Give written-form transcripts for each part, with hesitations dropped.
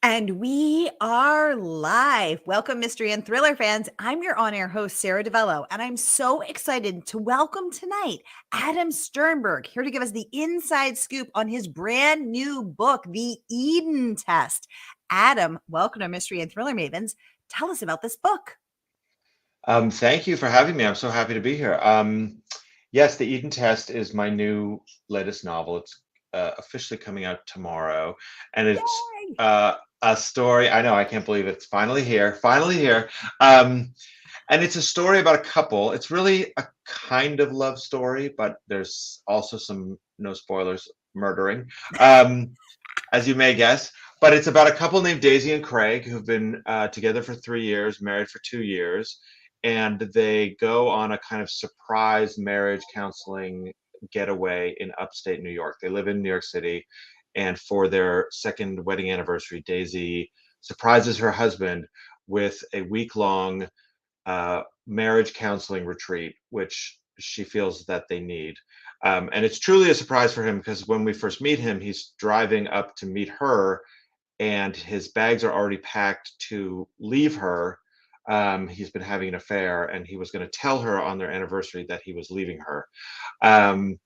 And we are live. Welcome, mystery and thriller fans. I'm your on air host, Sara DiVello, and I'm so excited to welcome tonight Adam Sternberg, here to give us the inside scoop on his brand new book, The Eden Test. Adam, welcome to Mystery and Thriller Mavens. Tell us about this book. Thank you for having me. I'm so happy to be here. Yes, The Eden Test is my new latest novel. It's officially coming out tomorrow, and it's Yay! a story. I know, I can't believe it's finally here, finally here. Um, and it's a story about a couple. It's really a kind of love story, but there's also some, no spoilers, murdering, as you may guess. But it's about a couple named Daisy and Craig who've been together for 3 years, married for 2 years, and they go on a kind of surprise marriage counseling getaway in upstate New York. They live in New York City, and for their second wedding anniversary, Daisy surprises her husband with a week-long marriage counseling retreat, which she feels that they need. And it's truly a surprise for him because when we first meet him, he's driving up to meet her, and his bags are already packed to leave her. He's been having an affair, and he was going to tell her on their anniversary that he was leaving her. Um,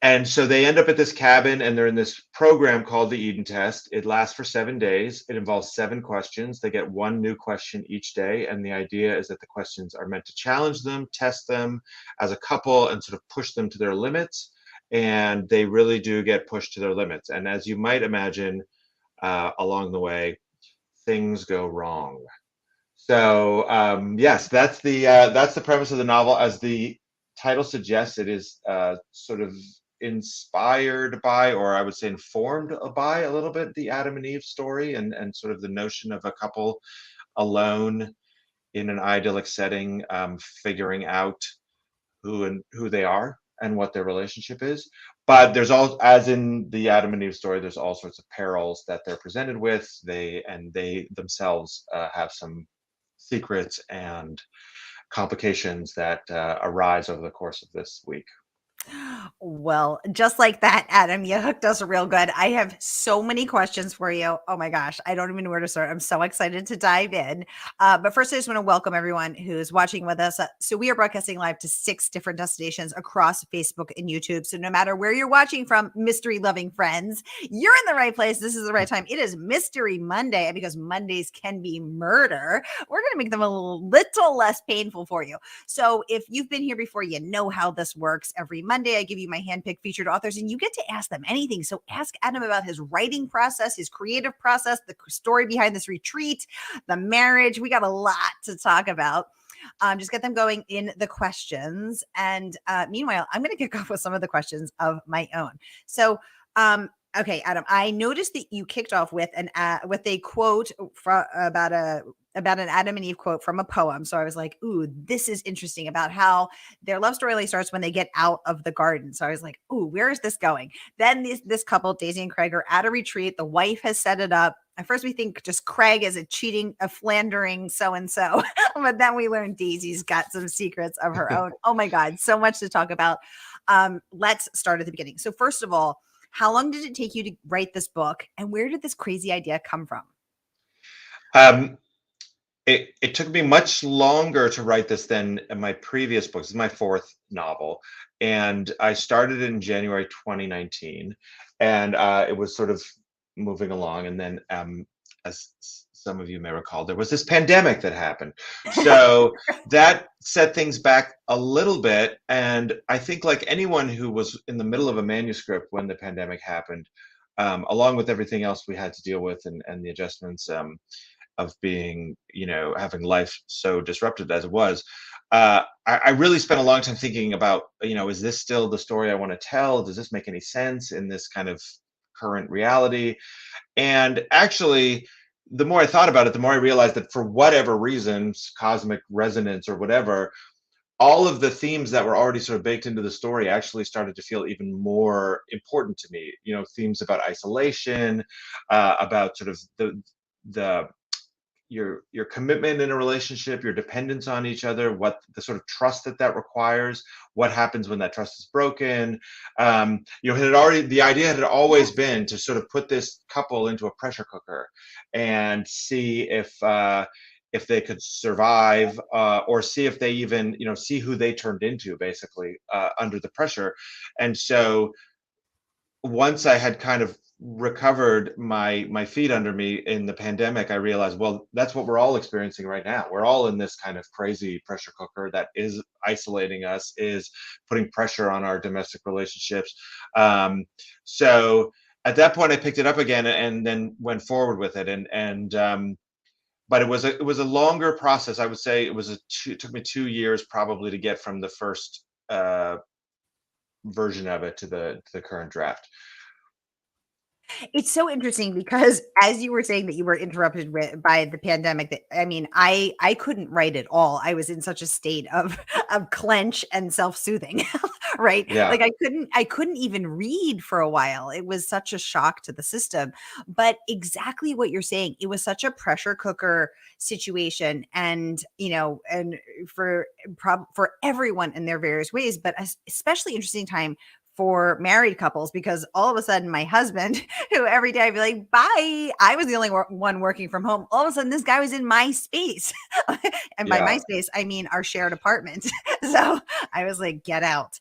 and so they end up at this cabin, and they're in this program called the Eden Test. It lasts for 7 days. It involves 7 questions. They get one new question each day, and the idea is that the questions are meant to challenge them, test them as a couple, and sort of push them to their limits. And they really do get pushed to their limits. And as you might imagine, along the way, things go wrong. So yes, that's the premise of the novel. As the title suggests, it is sort of inspired by, or I would say informed by, a little bit the Adam and Eve story, and sort of the notion of a couple alone in an idyllic setting, figuring out who they are and what their relationship is. But there's all, as in the Adam and Eve story, there's all sorts of perils that they're presented with. They themselves have some secrets and complications that arise over the course of this week. Well, just like that, Adam, you hooked us real good. I have so many questions for you. Oh my gosh, I don't even know where to start. I'm so excited to dive in. But first, I just want to welcome everyone who's watching with us. So, we are broadcasting live to 6 different destinations across Facebook and YouTube. So, no matter where you're watching from, mystery loving friends, you're in the right place. This is the right time. It is Mystery Monday, and because Mondays can be murder, we're going to make them a little less painful for you. So if you've been here before, you know how this works. Every Monday, I give you my handpicked featured authors, and you get to ask them anything. So ask Adam about his writing process, his creative process, the story behind this retreat, the marriage. We got a lot to talk about. Just get them going in the questions. And meanwhile, I'm going to kick off with some of the questions of my own. So, okay, Adam, I noticed that you kicked off with a quote about an Adam and Eve quote from a poem. So I was like, ooh, this is interesting, about how their love story really starts when they get out of the garden. So I was like, ooh, where is this going? Then this couple, Daisy and Craig, are at a retreat. The wife has set it up. At first, we think just Craig is a flandering so and so, but then we learn Daisy's got some secrets of her own. Oh my God, so much to talk about. Let's start at the beginning. So first of all, how long did it take you to write this book, and where did this crazy idea come from? Um, it took me much longer to write this than my previous books. This is my fourth novel, and I started in January 2019, and it was sort of moving along. And then, as some of you may recall, there was this pandemic that happened, so that set things back a little bit. And I think, like anyone who was in the middle of a manuscript when the pandemic happened, along with everything else we had to deal with, and the adjustments. Of being, having life so disrupted as it was, I really spent a long time thinking about, is this still the story I want to tell? Does this make any sense in this kind of current reality? And actually, the more I thought about it, the more I realized that for whatever reasons, cosmic resonance or whatever, all of the themes that were already sort of baked into the story actually started to feel even more important to me. Themes about isolation, about sort of the your commitment in a relationship, your dependence on each other, what the sort of trust that requires, what happens when that trust is broken. The idea had always Yes. been to sort of put this couple into a pressure cooker and see if they could survive, or see if they even, see who they turned into, basically, under the pressure. And so once I had kind of recovered my feet under me in the pandemic, I realized, well, that's what we're all experiencing right now. We're all in this kind of crazy pressure cooker that is isolating us, is putting pressure on our domestic relationships. So at that point, I picked it up again and then went forward with it. But it was a longer process. I would say it took me 2 years probably to get from the first version of it to the current draft. It's so interesting because as you were saying that you were interrupted by the pandemic, that I mean, I couldn't write at all. I was in such a state of clench and self-soothing, right? Yeah. Like I couldn't even read for a while. It was such a shock to the system. But exactly what you're saying, it was such a pressure cooker situation, and for everyone in their various ways, but especially interesting time for married couples, because all of a sudden my husband, who every day I'd be like, bye, I was the only one working from home. All of a sudden this guy was in my space. And by my Yeah. space, I mean our shared apartment. So I was like, get out.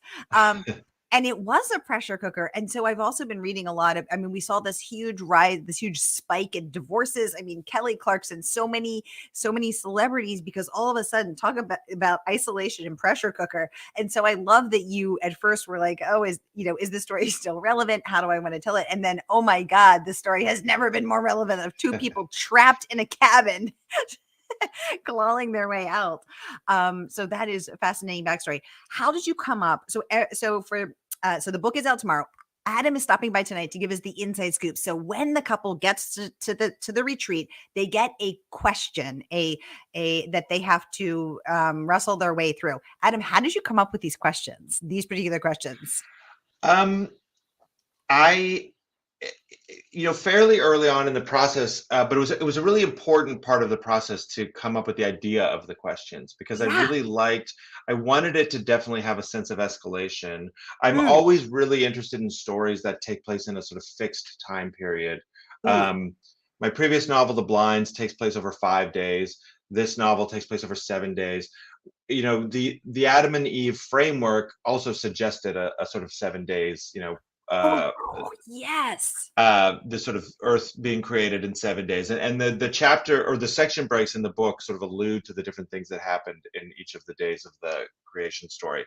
And it was a pressure cooker. And so I've also been reading a lot of, I mean, we saw this huge rise, this huge spike in divorces. I mean, Kelly Clarkson, so many celebrities, because all of a sudden talk about isolation and pressure cooker. And so I love that you at first were like, oh, is this story still relevant? How do I want to tell it? And then, oh my God, this story has never been more relevant, of two people trapped in a cabin clawing their way out. So that is a fascinating backstory. How did you come up? So the book is out tomorrow. Adam is stopping by tonight to give us the inside scoop. So when the couple gets to the retreat, they get a question, a that they have to wrestle their way through. Adam, how did you come up with these questions? These particular questions? Um, I, fairly early on in the process, but it was a really important part of the process to come up with the idea of the questions, because Yeah. I wanted it to definitely have a sense of escalation. I'm Mm. always really interested in stories that take place in a sort of fixed time period. Ooh. Um, my previous novel, The Blinds, takes place over 5 days. This novel takes place over 7 days. The Adam and Eve framework also suggested a sort of 7 days, Oh, uh, yes. the sort of Earth being created in 7 days, and the chapter or the section breaks in the book sort of allude to the different things that happened in each of the days of the creation story.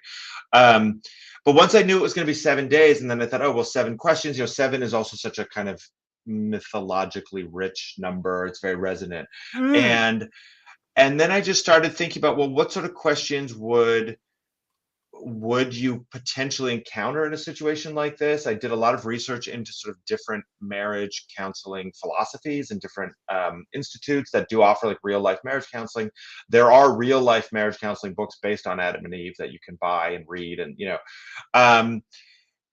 Um, but once I knew it was going to be 7 days, and then I thought, oh well, 7 questions. Seven is also such a kind of mythologically rich number. It's very resonant, Mm. and and then I just started thinking about, well, what sort of questions would you potentially encounter in a situation like this? I did a lot of research into sort of different marriage counseling philosophies and different institutes that do offer like real life marriage counseling. There are real life marriage counseling books based on Adam and Eve that you can buy and read, um,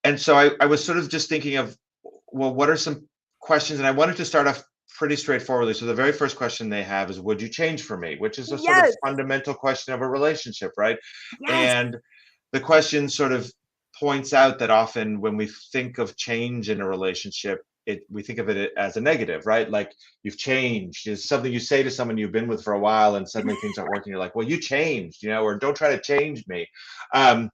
and so I was sort of just thinking of, well, what are some questions? And I wanted to start off pretty straightforwardly. So the very first question they have is, would you change for me? Which is a sort of Yes. fundamental question of a relationship, right? Yes. And the question sort of points out that often when we think of change in a relationship, we think of it as a negative, right? Like, you've changed. It's something you say to someone you've been with for a while, and suddenly things aren't working. You're like, well, you changed, or don't try to change me. Um,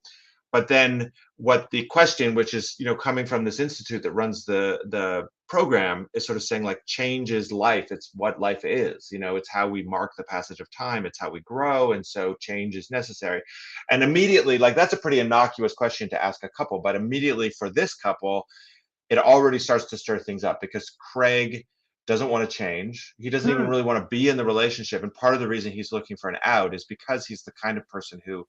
but then what the question, which is, coming from this institute that runs the program, is sort of saying, like, change is life. It's what life is. It's how we mark the passage of time. It's how we grow, and so change is necessary. And immediately, like, that's a pretty innocuous question to ask a couple, but immediately for this couple, it already starts to stir things up, because Craig doesn't want to change. He doesn't even Mm. really want to be in the relationship, and part of the reason he's looking for an out is because he's the kind of person who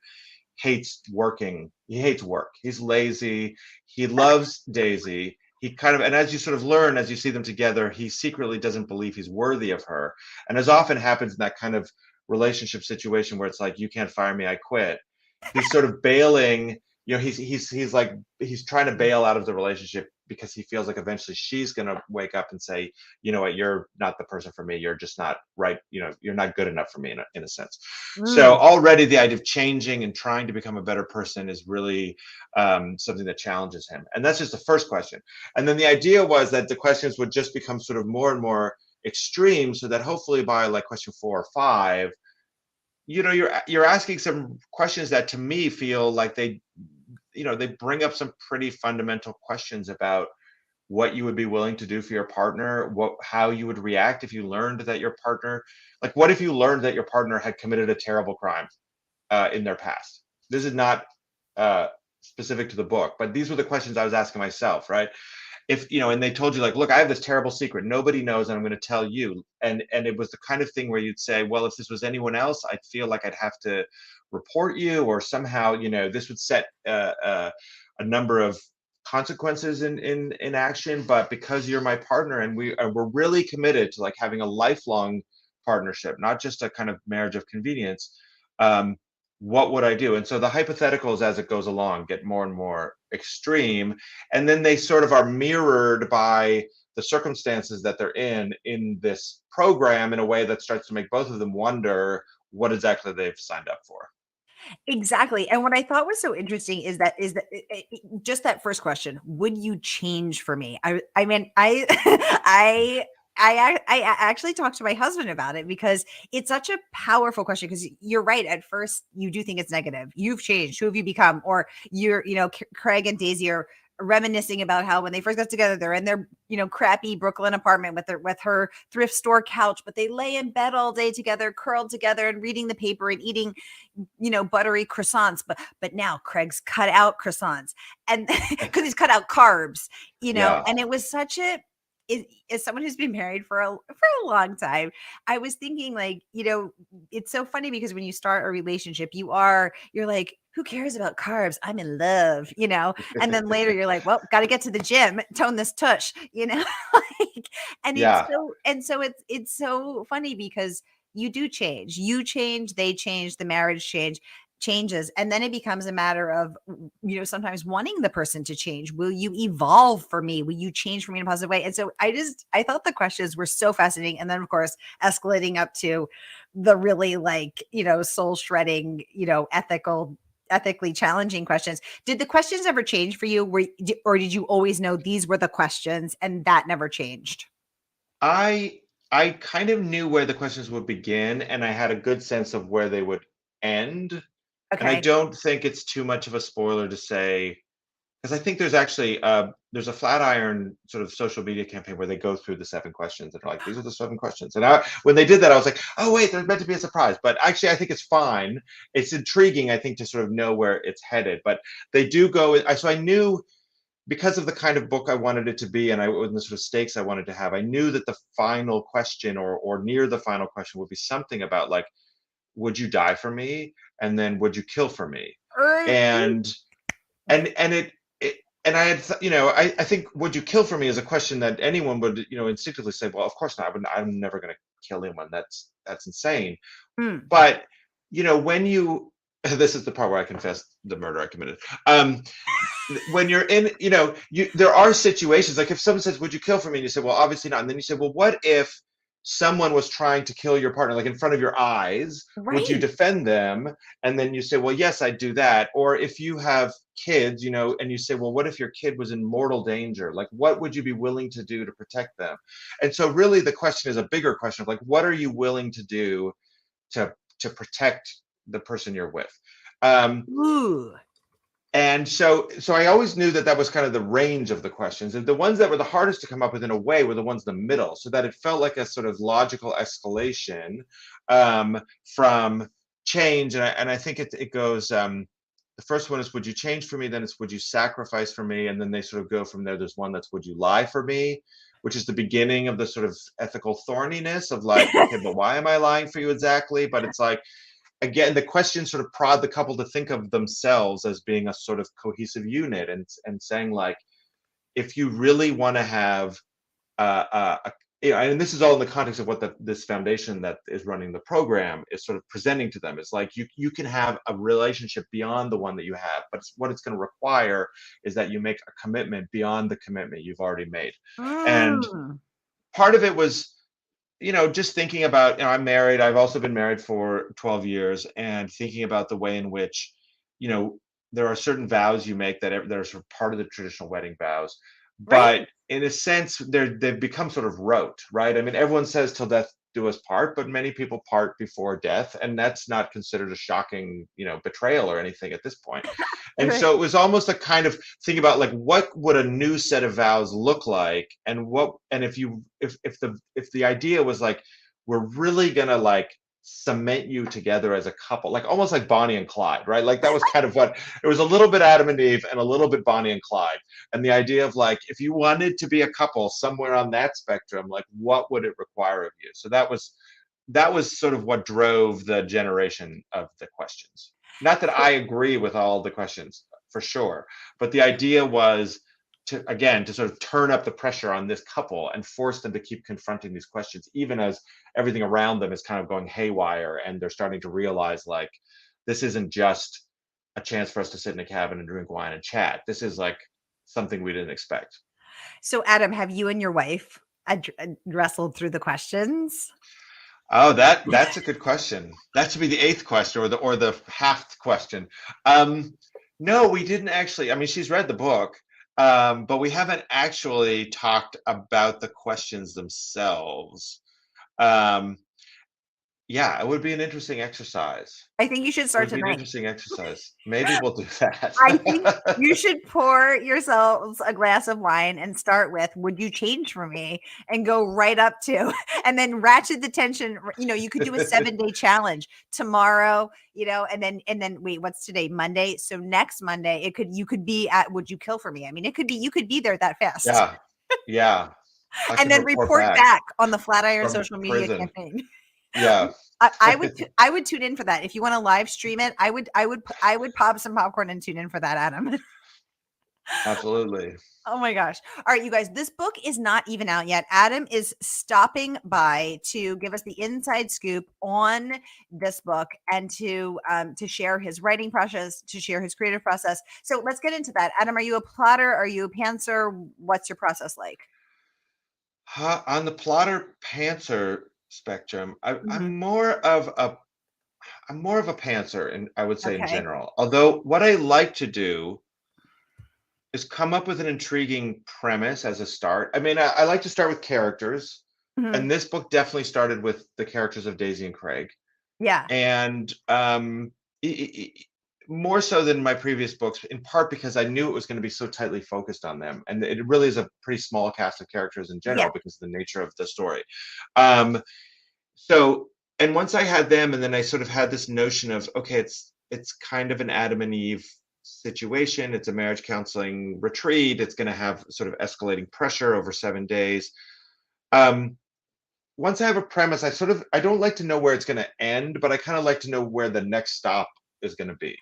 hates working. He hates work. He's lazy. He loves Daisy. He kind of, and as you sort of learn, as you see them together, he secretly doesn't believe he's worthy of her. And as often happens in that kind of relationship situation where it's like, you can't fire me, I quit. He's sort of bailing. He's like, he's trying to bail out of the relationship because he feels like eventually she's going to wake up and say, you know what, you're not the person for me. You're just not right. You know, you're not good enough for me in a sense. So Mm. already the idea of changing and trying to become a better person is really something that challenges him. And that's just the first question. And then the idea was that the questions would just become sort of more and more extreme, so that hopefully by like question 4 or 5, you know, you're asking some questions that to me feel like they, you know, they bring up some pretty fundamental questions about what you would be willing to do for your partner, how you would react if you learned that your partner, like what if you learned that your partner had committed a terrible crime in their past. This is not uh, specific to the book, but these were the questions I was asking myself, right? If you know, and they told you like, look, I have this terrible secret, nobody knows, and I'm going to tell you. And it was the kind of thing where you'd say, well, if this was anyone else, I'd feel like I'd have to report you, or somehow, you know, this would set a number of consequences in action. But because you're my partner, and we're really committed to like having a lifelong partnership, not just a kind of marriage of convenience, um, what would I do? And so the hypotheticals as it goes along get more and more extreme, and then they sort of are mirrored by the circumstances that they're in this program in a way that starts to make both of them wonder what exactly they've signed up for. Exactly. And what I thought was so interesting is that just that first question, would you change for me? I mean, I I actually talked to my husband about it because it's such a powerful question, because you're right. At first, you do think it's negative. You've changed. Who have you become? Or Craig and Daisy are reminiscing about how when they first got together, they're in their, crappy Brooklyn apartment with her thrift store couch, but they lay in bed all day together, curled together and reading the paper and eating, buttery croissants. But now Craig's cut out croissants, and because he's cut out carbs, Yeah. and it was such a, as someone who's been married for a long time, I was thinking, like, it's so funny because when you start a relationship, you're like, who cares about carbs? I'm in love, and then later you're like, well, got to get to the gym, tone this tush, like, and Yeah. it's so funny because you change, they change, the marriage changes, and then it becomes a matter of, sometimes wanting the person to change. Will you evolve for me? Will you change for me in a positive way? And so I thought the questions were so fascinating, and then of course escalating up to the really, like, soul shredding, ethically challenging questions. Did the questions ever change for you? Or did you always know these were the questions and that never changed? I I kind of knew where the questions would begin, and I had a good sense of where they would end. And I Okay. don't think it's too much of a spoiler to say, because I think there's actually there's a Flatiron sort of social media campaign where they go through the 7 questions and are like, these are the 7 questions. And when they did that, I was like, oh wait, there's meant to be a surprise. But actually, I think it's fine. It's intriguing, I think, to sort of know where it's headed. But they do go. So I knew, because of the kind of book I wanted it to be, and the sort of stakes I wanted to have, I knew that the final question, or near the final question, would be something about like, would you die for me? And then would you kill for me? Er, And it and I had I think would you kill for me is a question that anyone would instinctively say, well, of course not. I'm never going to kill anyone. That's insane. mm, But when you this is the part where I confess the murder I committed. When you're in, there are situations like if someone says, would you kill for me? And you say, well, obviously not. And then you say, well, what if someone was trying to kill your partner, like in front of your eyes? Would you right. defend them? And then you say, well, yes, I'd do that. Or if you have kids, and you say, well, what if your kid was in mortal danger? Like, what would you be willing to do to protect them? And so really the question is a bigger question of like, what are you willing to do to protect the person you're with? Um, Ooh. and so I always knew that that was kind of the range of the questions. And the ones that were the hardest to come up with in a way were the ones in the middle, so that it felt like a sort of logical escalation from change. And I think it goes, the first one is, would you change for me? Then it's, would you sacrifice for me? And then they sort of go from there. There's one that's, would you lie for me? Which is the beginning of the sort of ethical thorniness of like, okay, but why am I lying for you exactly? But it's like, again, the questions sort of prod the couple to think of themselves as being a sort of cohesive unit, and saying like, if you really want to have uh, uh, and this is all in the context of what this foundation that is running the program is sort of presenting to them. It's like you can have a relationship beyond the one that you have, but what it's going to require is that you make a commitment beyond the commitment you've already made. And Mm, part of it was, just thinking about, I'm married. I've also been married for 12 years, and thinking about the way in which, you know, there are certain vows you make that are sort of part of the traditional wedding vows, right. but in a sense, they've become sort of rote, right? I mean, everyone says till death do us part, but many people part before death, and that's not considered a shocking, betrayal or anything at this point. And Right. so it was almost a kind of think about, like, what would a new set of vows look like, and if the idea was like, we're really gonna like cement you together as a couple, like almost like Bonnie and Clyde, right? Like that was kind of what it was, a little bit Adam and Eve and a little bit Bonnie and Clyde. And the idea of like, if you wanted to be a couple somewhere on that spectrum, like what would it require of you? So that was sort of what drove the generation of the questions. Not that I agree with all the questions for sure, but the idea was to sort of turn up the pressure on this couple and force them to keep confronting these questions, even as everything around them is kind of going haywire, and they're starting to realize, like, this isn't just a chance for us to sit in a cabin and drink wine and chat. This is like something we didn't expect. So, Adam, have you and your wife wrestled through the questions? Oh, that's a good question. That should be the eighth question, or the half question. No, we didn't actually. I mean, she's read the book, but we haven't actually talked about the questions themselves. Um, yeah, it would be an interesting exercise. I think you should It start would be an tonight. interesting exercise. Maybe we'll do I think that. you should pour yourselves a glass of wine and start with, "Would you change for me?" and go right up to, and then ratchet the tension. You could do a 7-day challenge tomorrow, and then wait, what's today? Monday. So next Monday, you could be at, "Would you kill for me?" I mean, you could be there that fast. Yeah, yeah. I And could then report report back back on the Flatiron from social media prison. campaign. Yeah, I would tune in for that. If you want to live stream it, I would pop some popcorn and tune in for that, Adam. absolutely. Oh my gosh. All right, you guys, this book is not even out yet. Adam is stopping by to give us the inside scoop on this book, and to share his writing process, to share his creative process. So let's get into that. Adam, are you a plotter? Are you a pantser? What's your process like? On the plotter pantser spectrum, Mhm. I'm more of a pantser, and I would say in Okay. general. Although what I like to do is come up with an intriguing premise as a start. I mean, I like to start with characters, Mhm. and this book definitely started with the characters of Daisy and Craig, Yeah. and more so than my previous books, in part because I knew it was going to be so tightly focused on them, and it really is a pretty small cast of characters in Yeah. general because of the nature of the story. Um, so, and once I had them, and then I sort of had this notion of, okay, it's kind of an Adam and Eve situation. It's a marriage counseling retreat. It's going to have sort of escalating pressure over 7 days. Um, Once I have a premise, I don't like to know where it's going to end, but I kind of like to know where the next stop is going to be.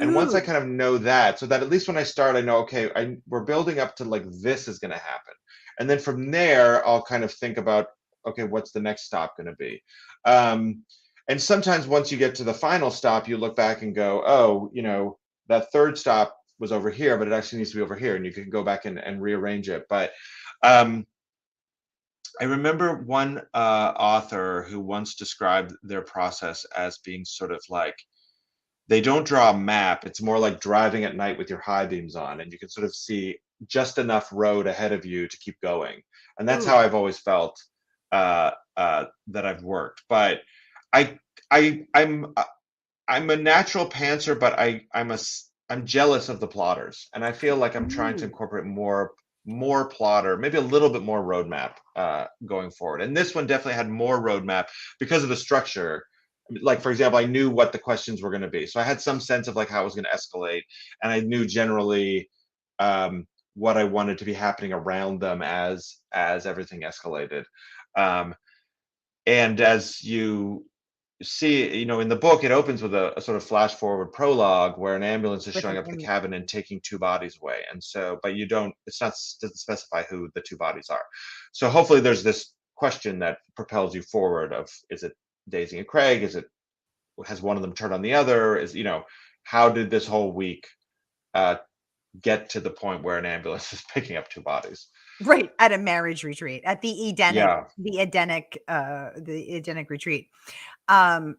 And once I Ooh. kind of know that, so that at least when I start, I know, okay, we're building up to, like, this is going to happen. And then from there, I'll kind of think about, okay, what's the next stop going to be? Um, and sometimes once you get to the final stop, you look back and go, oh, that third stop was over here, but it actually needs to be over here. And you can go back and rearrange it. But um, I remember one author who once described their process as being sort of like, they don't draw a map. It's more like driving at night with your high beams on, and you can sort of see just enough road ahead of you to keep going. And that's how Ooh. I've always felt that I've worked. But I, I'm a natural pantser, but I'm jealous of the plotters, and I feel like I'm trying to Ooh. incorporate more plotter, maybe a little bit more roadmap going forward. And this one definitely had more roadmap because of the structure. Like, for example, I knew what the questions were going to be, so I had some sense of like how it was going to escalate, and I knew generally what I wanted to be happening around them as everything escalated. Um, and as you see, in the book, it opens with a sort of flash forward prologue where an ambulance is With showing an up at the image. cabin and taking two bodies away. And so, but you don't, it's not, doesn't specify who the two bodies are. So hopefully there's this question that propels you forward of, is it Daisy and Craig? Has one of them turned on the other? How did this whole week uh, get to the point where an ambulance is picking up two bodies? Right, at a marriage retreat, at the Yeah. The Edenic retreat. Um,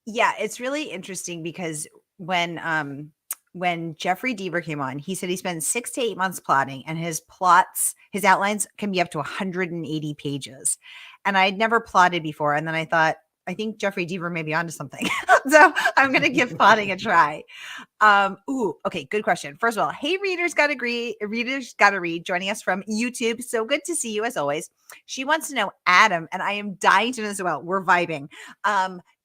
yeah, it's really interesting because when Jeffrey Deaver came on, he said he spent 6 to 8 months plotting, and his outlines can be up to 180 pages. And I'd never plotted before, and then I thought, I think Jeffrey Deaver may be onto something. So I'm gonna give plotting a try. Okay, good question. First of all, hey, readers gotta read, joining us from YouTube. So good to see you as always. She wants to know, Adam, and I am dying to know as well. We're vibing.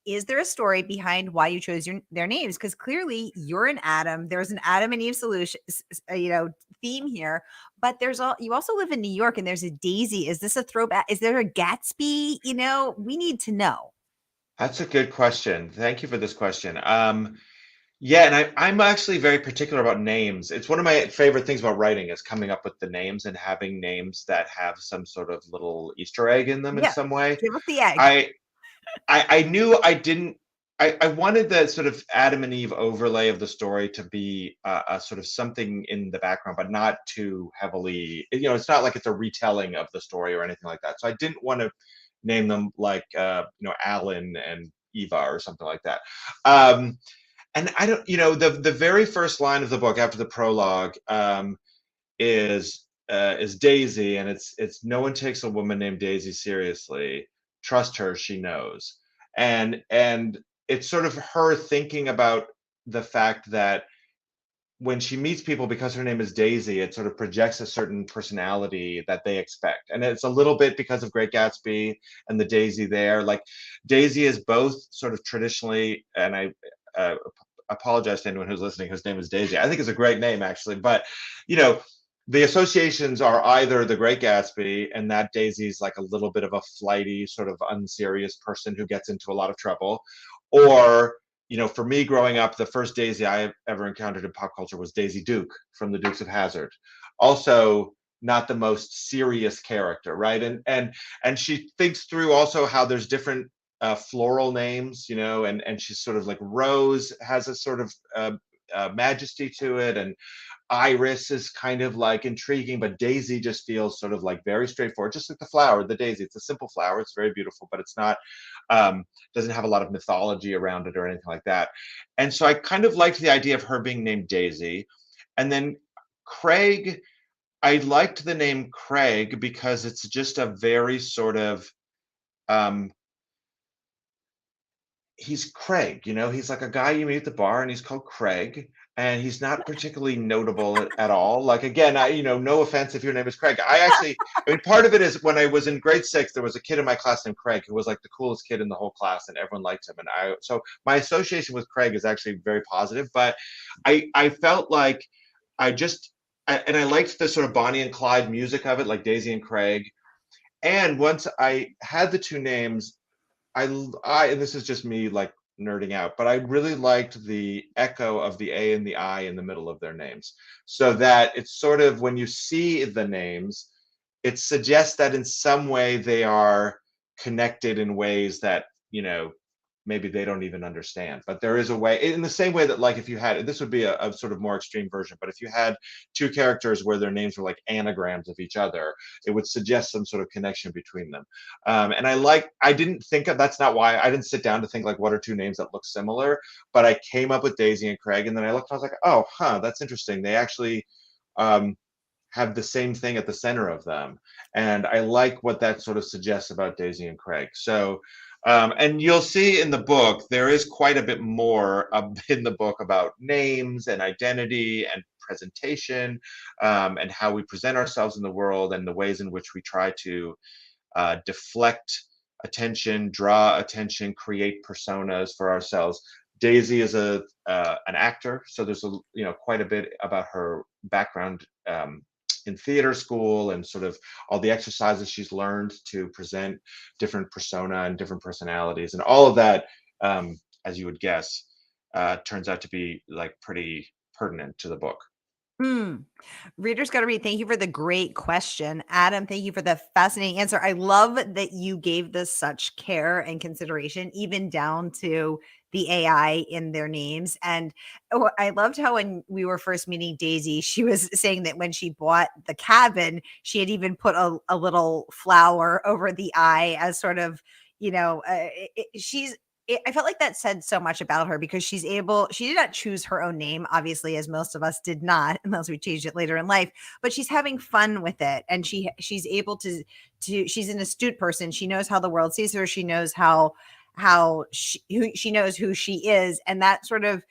Is there a story behind why you chose their names? Because clearly you're an Adam. There's an Adam and Eve solution, theme here. But you also live in New York, and there's a Daisy. Is this a throwback? Is there a Gatsby? We need to know. That's a good question. Thank you for this question. Yeah, and I'm actually very particular about names. It's one of my favorite things about writing is coming up with the names and having names that have some sort of little Easter egg in them in Yeah, some way. give us the egg. I knew I didn't. I wanted the sort of Adam and Eve overlay of the story to be a sort of something in the background, but not too heavily. It's not like it's a retelling of the story or anything like that. So I didn't want to name them like Alan and Eva or something like that. And I don't, the very first line of the book after the prologue is Daisy, and it's no one takes a woman named Daisy seriously. Trust her, she knows. And it's sort of her thinking about the fact that when she meets people, because her name is Daisy, it sort of projects a certain personality that they expect. And it's a little bit because of Great Gatsby and the Daisy there. Like Daisy is both sort of traditionally, and I apologize to anyone who's listening whose name is Daisy. I think it's a great name actually, but the associations are either the Great Gatsby, and that Daisy's like a little bit of a flighty, sort of unserious person who gets into a lot of trouble, or for me growing up, the first Daisy I ever encountered in pop culture was Daisy Duke from the Dukes of Hazzard. Also, not the most serious character, right? And she thinks through also how there's different floral names, and she's sort of like Rose has a sort of majesty to it, and Iris is kind of like intriguing, but Daisy just feels sort of like very straightforward, just like the flower, the daisy. It's a simple flower. It's very beautiful, but it's not, doesn't have a lot of mythology around it or anything like that. And so I kind of liked the idea of her being named Daisy. And then Craig, I liked the name Craig because it's just a very sort of, um, he's Craig, he's like a guy you meet at the bar and he's called Craig, and he's not particularly notable at all. Like, again, no offense if your name is Craig. I mean, part of it is when I was in grade 6, there was a kid in my class named Craig who was like the coolest kid in the whole class and everyone liked him. So my association with Craig is actually very positive, but I felt like and I liked the sort of Bonnie and Clyde music of it, like Daisy and Craig. And once I had the two names, and this is just me like nerding out, but I really liked the echo of the A and the I in the middle of their names, so that it's sort of when you see the names, it suggests that in some way they are connected in ways that maybe they don't even understand. But there is a way, in the same way that, like, if you had, this would be a sort of more extreme version, but if you had two characters where their names were like anagrams of each other, it would suggest some sort of connection between them. And I didn't think of, that's not why I didn't sit down to think like what are two names that look similar, but I came up with Daisy and Craig, and then I looked, I was like, oh, that's interesting. They actually have the same thing at the center of them. And I like what that sort of suggests about Daisy and Craig. So, and you'll see in the book, there is quite a bit more in the book about names and identity and presentation, and how we present ourselves in the world, and the ways in which we try to deflect attention, draw attention, create personas for ourselves. Daisy is an actor, so there's quite a bit about her background in theater school and sort of all the exercises she's learned to present different persona and different personalities, and all of that, as you would guess, turns out to be like pretty pertinent to the book. Mm. Readers got to read. Thank you for the great question. Adam, thank you for the fascinating answer. I love that you gave this such care and consideration, even down to the AI in their names. And I loved how when we were first meeting Daisy, she was saying that when she bought the cabin, she had even put a little flower over the eye as sort of, she's I felt like that said so much about her because she did not choose her own name, obviously, as most of us did not, unless we changed it later in life, but she's having fun with it. And she's able she's an astute person. She knows how the world sees her. She knows she knows who she is. And that sort of,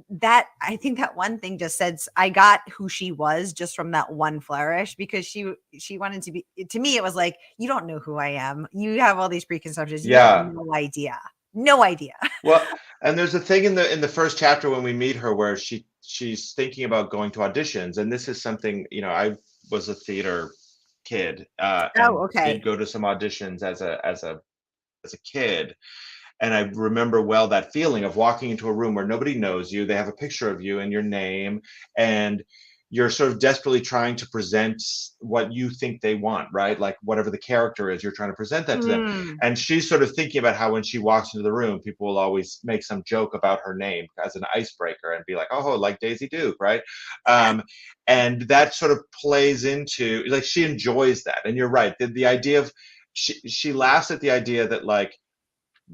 that I think that one thing just said I got who she was just from that one flourish, because she wanted to be, to me it was like, you don't know who I am, you have all these preconceptions, you have Yeah. no idea. No idea. Well, and there's a thing in the first chapter when we meet her where she's thinking about going to auditions, and this is something, I was a theater kid, Oh, and did okay. go to some auditions as a kid. And I remember well that feeling of walking into a room where nobody knows you. They have a picture of you and your name, and you're sort of desperately trying to present what you think they want, right? Like whatever the character is, you're trying to present that to them. Mm, And she's sort of thinking about how when she walks into the room, people will always make some joke about her name as an icebreaker and be like, oh, like Daisy Duke, right? Um, and that sort of plays into, like, she enjoys that. And you're right. The idea of, she laughs at the idea that, like,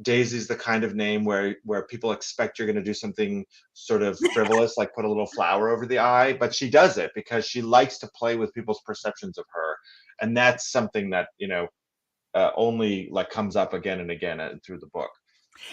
Daisy's the kind of name where people expect you're going to do something sort of frivolous, like put a little flower over the eye, but she does it because she likes to play with people's perceptions of her, and that's something that only like comes up again and again through the book.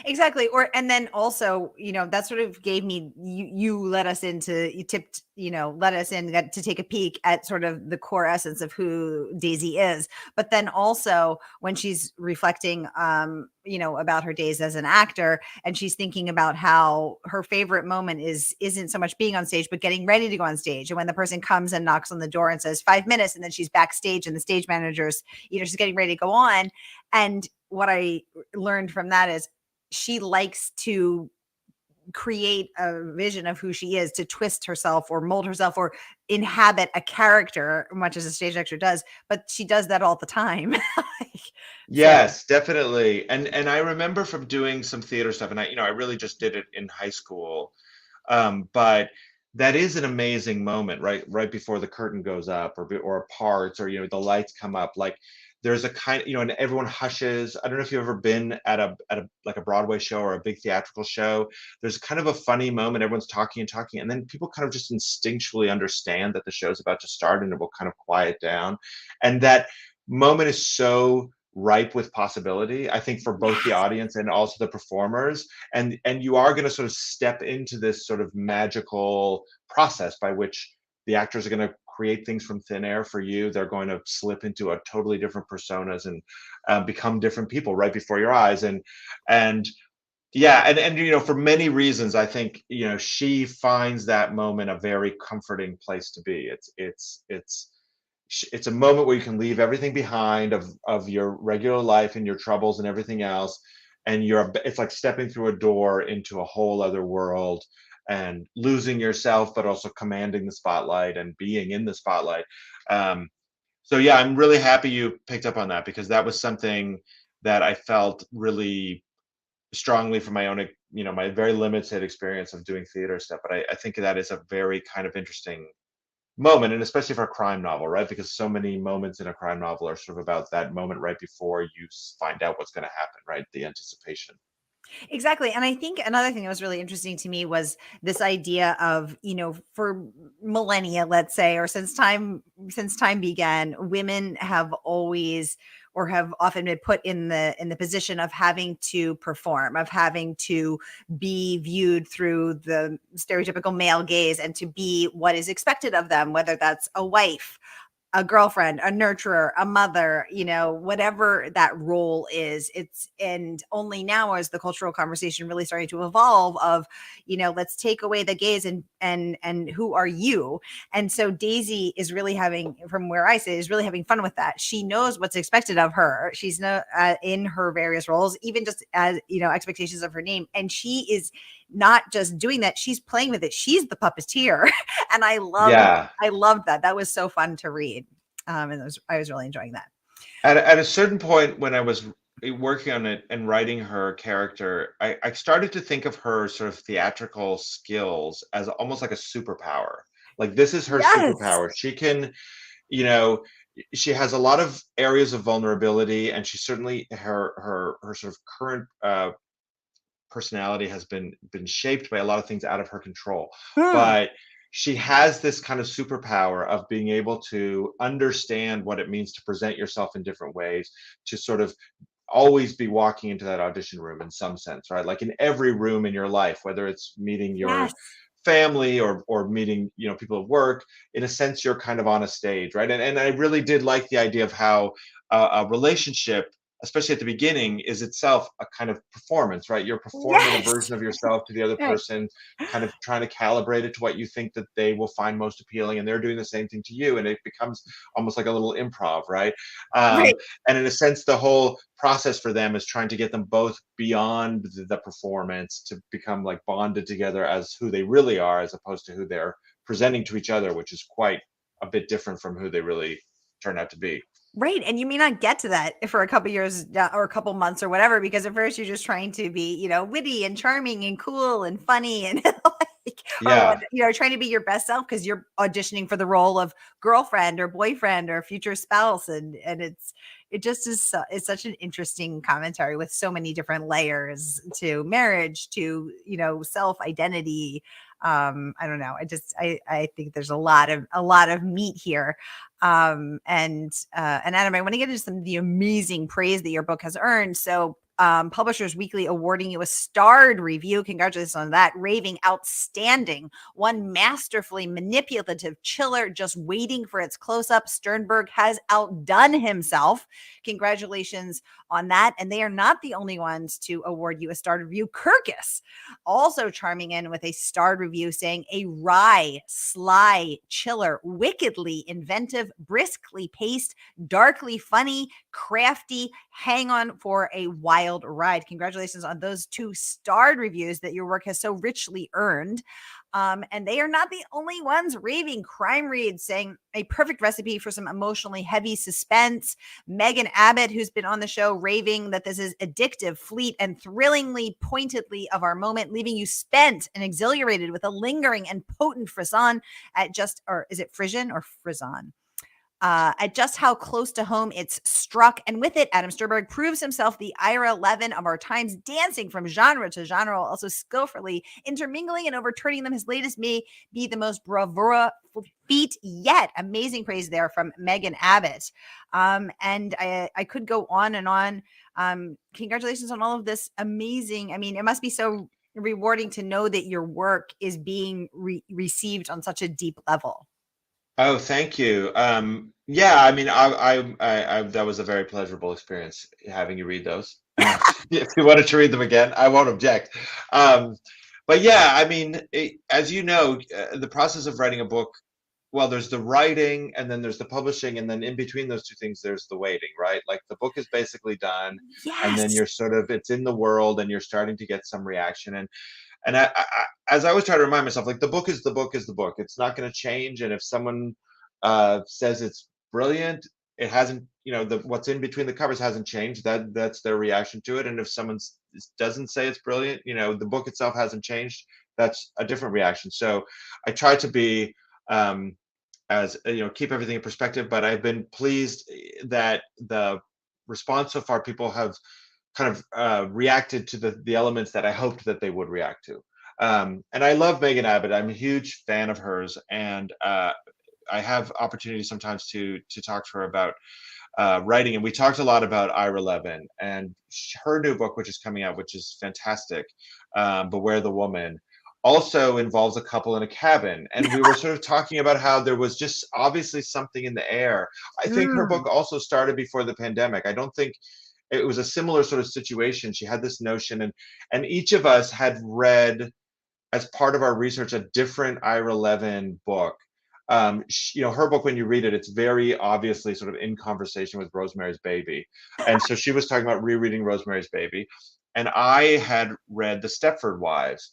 exactly. And then also, that sort of gave me, you let us into, you tipped, let us in to take a peek at sort of the core essence of who Daisy is. But then also when she's reflecting, about her days as an actor, and she's thinking about how her favorite moment isn't so much being on stage, but getting ready to go on stage. And when the person comes and knocks on the door and says 5 minutes, and then she's backstage and the stage manager's, she's getting ready to go on. And what I learned from that is she likes to create a vision of who she is, to twist herself or mold herself or inhabit a character, much as a stage actor does, but she does that all the time. Like, so Yes, definitely. And I remember from doing some theater stuff, and I really just did it in high school. But that is an amazing moment, right before the curtain goes up, or parts, or the lights come up. Like, there's a kind, and everyone hushes. I don't know if you've ever been at a like a Broadway show or a big theatrical show. There's kind of a funny moment. Everyone's talking and talking, and then people kind of just instinctually understand that the show's about to start, and it will kind of quiet down. And that moment is so ripe with possibility, I think, for both the yes, audience and also the performers. And you are going to sort of step into this sort of magical process by which the actors are going to create things from thin air for you. They're going to slip into a totally different personas and become different people right before your eyes. And yeah, and for many reasons, I think she finds that moment a very comforting place to be. It's a moment where you can leave everything behind of your regular life and your troubles and everything else, and it's like stepping through a door into a whole other world, and losing yourself but also commanding the spotlight and being in the spotlight. So yeah, I'm really happy you picked up on that, because that was something that I felt really strongly from my own, my very limited experience of doing theater stuff. But I think that is a very kind of interesting moment, and especially for a crime novel, right? Because so many moments in a crime novel are sort of about that moment right before you find out what's going to happen, right? The anticipation. exactly. And I think another thing that was really interesting to me was this idea of, for millennia, let's say, or since time began, women have always, or have often been put in the position of having to perform, of having to be viewed through the stereotypical male gaze, and to be what is expected of them, whether that's a wife, a girlfriend, a nurturer, a mother, whatever that role is. And only now is the cultural conversation really starting to evolve of, let's take away the gaze, and who are you? And so Daisy is really having, from where I sit, is really having fun with that. She knows what's expected of her. She's no in her various roles, even just as, expectations of her name. And she is not just doing that, she's playing with it. She's the puppeteer. And Yeah. I loved that. That was so fun to read. And I was really enjoying that. At a certain point when I was working on it and writing her character, I started to think of her sort of theatrical skills as almost like a superpower. Like this is her Yes. superpower. She can, you know, she has a lot of areas of vulnerability, and she certainly her sort of current personality has been shaped by a lot of things out of her control. Hmm. But she has this kind of superpower of being able to understand what it means to present yourself in different ways, to sort of always be walking into that audition room in some sense, right? Like in every room in your life, whether it's meeting your Yes. family or meeting, people at work, in a sense, you're kind of on a stage, right? And I really did like the idea of how a relationship, especially at the beginning, is itself a kind of performance, right? You're performing a Yes. version of yourself to the other Right. person, kind of trying to calibrate it to what you think that they will find most appealing, and they're doing the same thing to you, and it becomes almost like a little improv, right? um, Right. and in a sense, the whole process for them is trying to get them both beyond the performance to become like bonded together as who they really are, as opposed to who they're presenting to each other, which is quite a bit different from who they really turn out to be. Right, and you may not get to that for a couple years or a couple months or whatever, because at first you're just trying to be, witty and charming and cool and funny and like, or what, Yeah. trying to be your best self because you're auditioning for the role of girlfriend or boyfriend or future spouse, and it just is it's such an interesting commentary with so many different layers to marriage, to self identity. I don't know. I think there's a lot of meat here. And Adam, I want to get into some of the amazing praise that your book has earned. So Publishers Weekly awarding you a starred review. Congratulations on that. Raving outstanding. One masterfully manipulative chiller just waiting for its close-up. Sternbergh has outdone himself. Congratulations on that. And they are not the only ones to award you a starred review. Kirkus also charming in with a starred review saying a wry, sly chiller, wickedly inventive, briskly paced, darkly funny, crafty, hang on for a wild ride. Congratulations on those two starred reviews that your work has so richly earned. And they are not the only ones raving. Crime Read saying a perfect recipe for some emotionally heavy suspense. Megan Abbott, who's been on the show, raving that this is addictive, fleet, and thrillingly pointedly of our moment, leaving you spent and exhilarated with a lingering and potent frisson or is it frisson or frisson? At just how close to home it's struck. And with it, Adam Sternbergh proves himself the Ira Levin of our times, dancing from genre to genre, also skillfully intermingling and overturning them. His latest may be the most bravura feat yet. Amazing praise there from Megan Abbott. And I could go on and on. Congratulations on all of this amazing. I mean, it must be so rewarding to know that your work is being received on such a deep level. Oh, thank you. Yeah, I mean, that was a very pleasurable experience having you read those. If you wanted to read them again, I won't object. Um, but yeah, I mean, as you know, the process of writing a book, well, there's the writing and then there's the publishing, and then in between those two things, there's the waiting, right? Like the book is basically done, and then Yes. you're sort of, it's in the world and you're starting to get some reaction. And as I always try to remind myself, like the book is the book is the book. It's not going to change. And if someone says it's brilliant, it hasn't. The what's in between the covers hasn't changed. That's their reaction to it. And if someone doesn't say it's brilliant, the book itself hasn't changed. That's a different reaction. So I try to be as keep everything in perspective. But I've been pleased that the response so far, people have kind of reacted to the elements that I hoped that they would react to. And I love Megan Abbott. I'm a huge fan of hers, and I have opportunities sometimes to talk to her about writing. And we talked a lot about Ira Levin and her new book, which is coming out, which is fantastic. Beware the Woman also involves a couple in a cabin, and we were sort of talking about how there was just obviously something in the air. I think her book Mm. also started before the pandemic. I don't think it was a similar sort of situation. She had this notion, and each of us had read as part of our research a different Ira Levin book. Her book, when you read it, it's very obviously sort of in conversation with Rosemary's Baby, and so she was talking about rereading Rosemary's Baby, and I had read The Stepford Wives,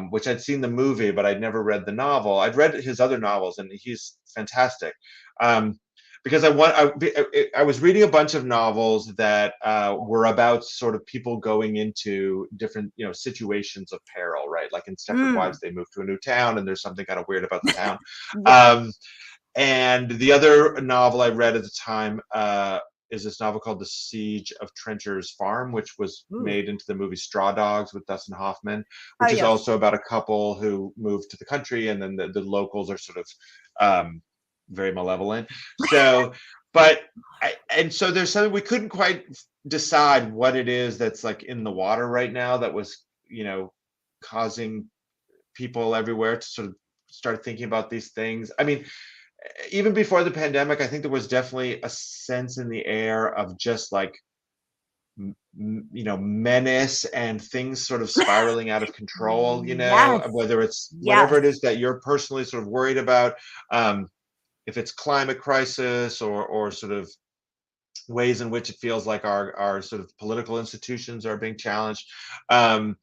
which I'd seen the movie, but I'd never read the novel. I'd read his other novels, and he's fantastic. Um, because I was reading a bunch of novels that were about sort of people going into different, situations of peril, right? Like in Stepford Mm. Wives, they move to a new town, and there's something kind of weird about the town. Yeah. Um, and the other novel I read at the time is this novel called The Siege of Trencher's Farm, which was Ooh. made into the movie Straw Dogs with Dustin Hoffman, Oh, which is yes. also about a couple who moved to the country, and then the locals are sort of um, very malevolent. So, but and so there's something we couldn't quite decide what it is that's like in the water right now that was, causing people everywhere to sort of start thinking about these things. I mean, even before the pandemic, I think there was definitely a sense in the air of just like menace and things sort of spiraling out of control. Yes. Whether it's whatever Yes. it is that you're personally sort of worried about, um, if it's climate crisis or sort of ways in which it feels like our sort of political institutions are being challenged. Um,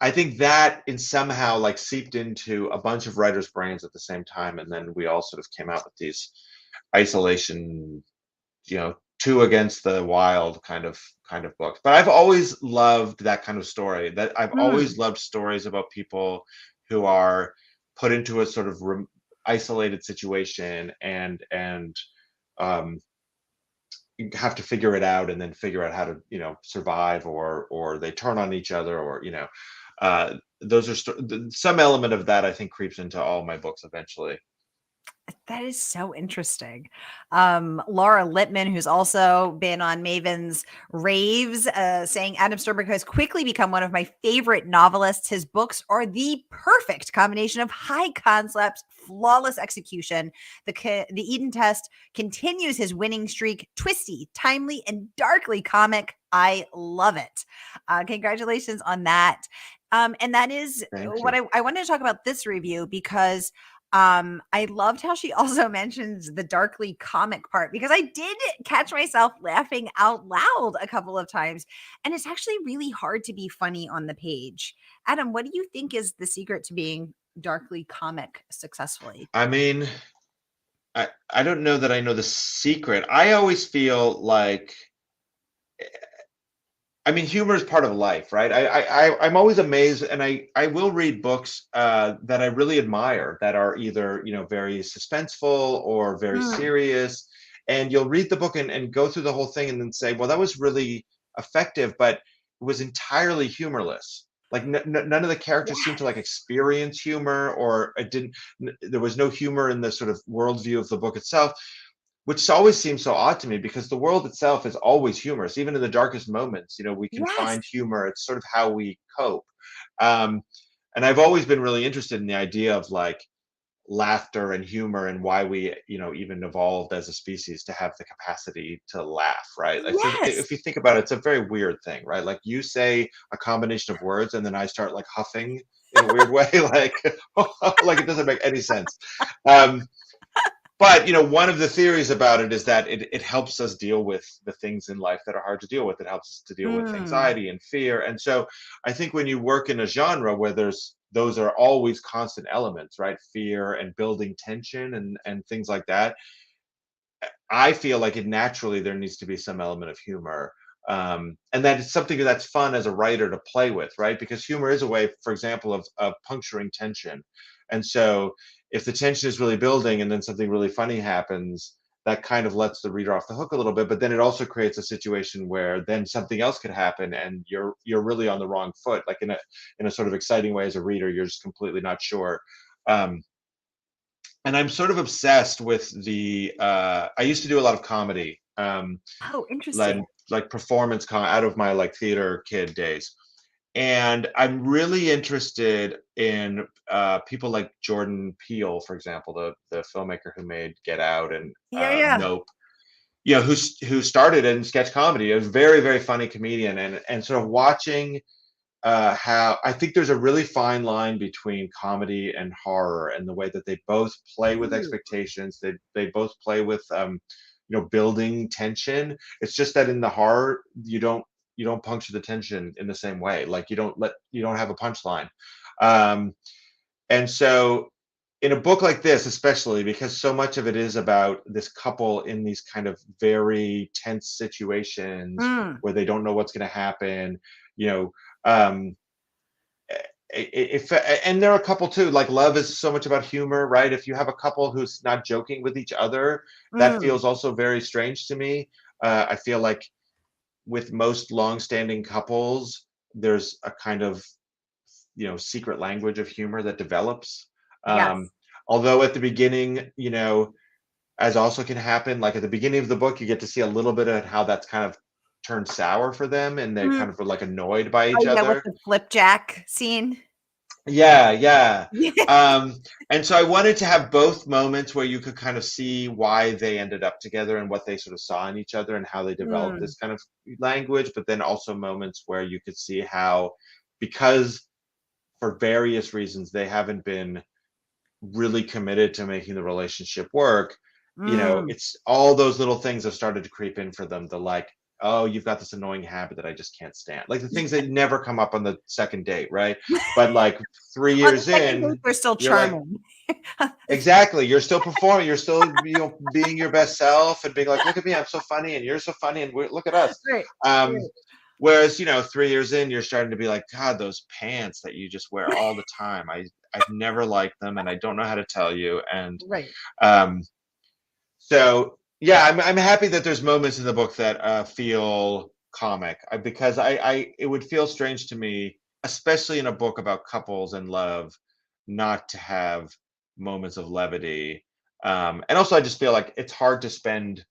I think that in somehow like seeped into a bunch of writers' brains at the same time, and then we all sort of came out with these isolation, two against the wild kind of books. But I've always loved that kind of story. That I've Mm. always loved stories about people who are put into a sort of isolated situation and um, have to figure it out and then figure out how to survive, or they turn on each other, or those are some element of that I think creeps into all my books eventually. That is so interesting. Laura Lippman, who's also been on Maven's raves, saying Adam Sternbergh has quickly become one of my favorite novelists. His books are the perfect combination of high concepts, flawless execution. The Eden Test continues his winning streak, twisty, timely, and darkly comic. I love it. Congratulations on that. And that is Thank what you. I wanted to talk about this review because I loved how she also mentions the darkly comic part because I did catch myself laughing out loud a couple of times. And it's actually really hard to be funny on the page. Adam, what do you think is the secret to being darkly comic successfully? I mean, I don't know that I know the secret. I always feel like, I mean, humor is part of life, right? I'm always amazed, and I will read books that I really admire that are either very suspenseful or very Mm, serious, and you'll read the book and go through the whole thing and then say, well, that was really effective, but it was entirely humorless. Like none of the characters seemed to like yes. experience humor, or it didn't. There was no humor in the sort of worldview of the book itself, which always seems so odd to me because the world itself is always humorous. Even in the darkest moments, we can Yes. find humor. It's sort of how we cope. Um, and I've always been really interested in the idea of like laughter and humor, and why we, even evolved as a species to have the capacity to laugh, right? Yes. If you think about it, it's a very weird thing, right? Like you say a combination of words and then I start like huffing in a weird way, like, like it doesn't make any sense. Um, but one of the theories about it is that it helps us deal with the things in life that are hard to deal with. It helps us to deal with Mm, anxiety and fear. And so I think when you work in a genre where those are always constant elements, right? Fear and building tension and things like that, I feel like it naturally there needs to be some element of humor. And that is something that's fun as a writer to play with, right? Because humor is a way, for example, of puncturing tension. And so if the tension is really building and then something really funny happens, that kind of lets the reader off the hook a little bit. But then it also creates a situation where then something else could happen and you're really on the wrong foot, like in a sort of exciting way as a reader, you're just completely not sure. Um, and I'm sort of obsessed with I used to do a lot of comedy, oh, like interesting. performance out of my like theater kid days. And I'm really interested in people like Jordan Peele, for example, the filmmaker who made Get Out and Yeah, yeah. Nope. Who started in sketch comedy. A very, very funny comedian, and sort of watching how I think there's a really fine line between comedy and horror, and the way that they both play with Ooh, expectations. They both play with building tension. It's just that in the horror you don't puncture the tension in the same way. Like you don't have a punchline. And so in a book like this, especially because so much of it is about this couple in these kind of very tense situations Mm, where they don't know what's going to happen, you know, um, if and there are a couple too, like love is so much about humor, right? If you have a couple who's not joking with each other, that mm, feels also very strange to me. I feel like with most long-standing couples, there's a kind of, secret language of humor that develops. Um, yes. although at the beginning, as also can happen, like at the beginning of the book, you get to see a little bit of how that's kind of turned sour for them, and they Mm. kind of are like annoyed by Oh each yeah, with other. the flipjack scene. Yeah, yeah. Yeah. And so I wanted to have both moments where you could kind of see why they ended up together and what they sort of saw in each other and how they developed Mm, this kind of language, but then also moments where you could see how, because for various reasons they haven't been really committed to making the relationship work, mm. it's all those little things have started to creep in for them. The like, oh, you've got this annoying habit that I just can't stand. Like the things that never come up on the second date, right? But like three On the years second date, in, they're still you're like, charming. exactly, you're still performing, you're still being your best self and being like, look at me, I'm so funny, and you're so funny, and look at us. Right, Um, right, Whereas, 3 years in, you're starting to be like, God, those pants that you just wear all the time. I've never liked them, and I don't know how to tell you. And right. um, so, yeah, I'm happy that there's moments in the book that feel comic, because it would feel strange to me, especially in a book about couples and love, not to have moments of levity. And also, I just feel like it's hard to spend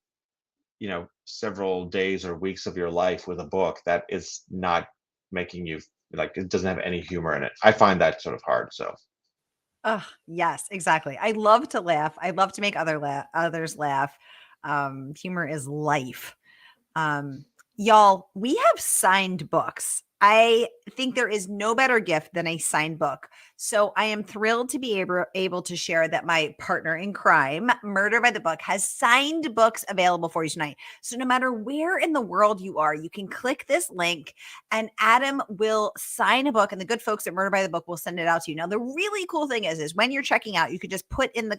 several days or weeks of your life with a book that is not making you, like, it doesn't have any humor in it. I find that sort of hard. So, Oh, yes, exactly. I love to laugh. I love to make others laugh. Humor is life. Um, y'all, we have signed books. I think there is no better gift than a signed book. So I am thrilled to be able to share that my partner in crime, Murder by the Book, has signed books available for you tonight. So no matter where in the world you are, you can click this link and Adam will sign a book, and the good folks at Murder by the Book will send it out to you. Now, the really cool thing is when you're checking out, you could just put in the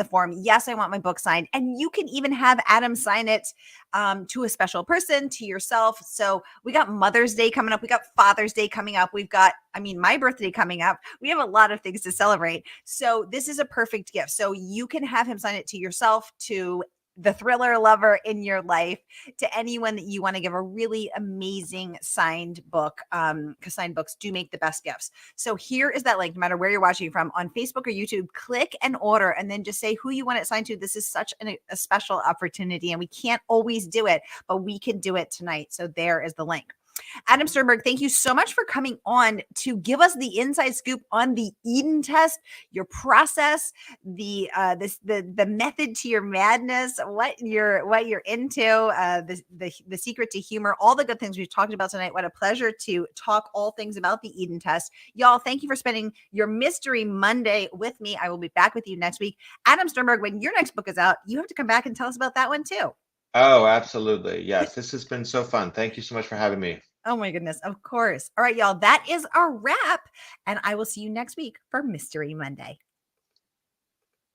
form, yes, I want my book signed. And you can even have Adam sign it to a special person, to yourself. So we got Mother's Day coming up. We got Father's Day coming up. We've got, my birthday coming up. We have a lot of things to celebrate. So this is a perfect gift. So you can have him sign it to yourself, to the thriller lover in your life, to anyone that you want to give a really amazing signed book, because signed books do make the best gifts. So here is that link. No matter where you're watching from, on Facebook or YouTube, click and order, and then just say who you want it signed to. This is such a special opportunity, and we can't always do it, but we can do it tonight. So there is the link. Adam Sternbergh, thank you so much for coming on to give us the inside scoop on the Eden test, your process, the method to your madness, what you're into, the secret to humor, all the good things we've talked about tonight. What a pleasure to talk all things about the Eden test. Y'all, thank you for spending your Mystery Monday with me. I will be back with you next week. Adam Sternbergh, when your next book is out, you have to come back and tell us about that one too. oh, absolutely. Yes, this has been so fun. Thank you so much for having me. Oh my goodness. Of course. All right, y'all. That is our wrap. And I will see you next week for Mystery Monday.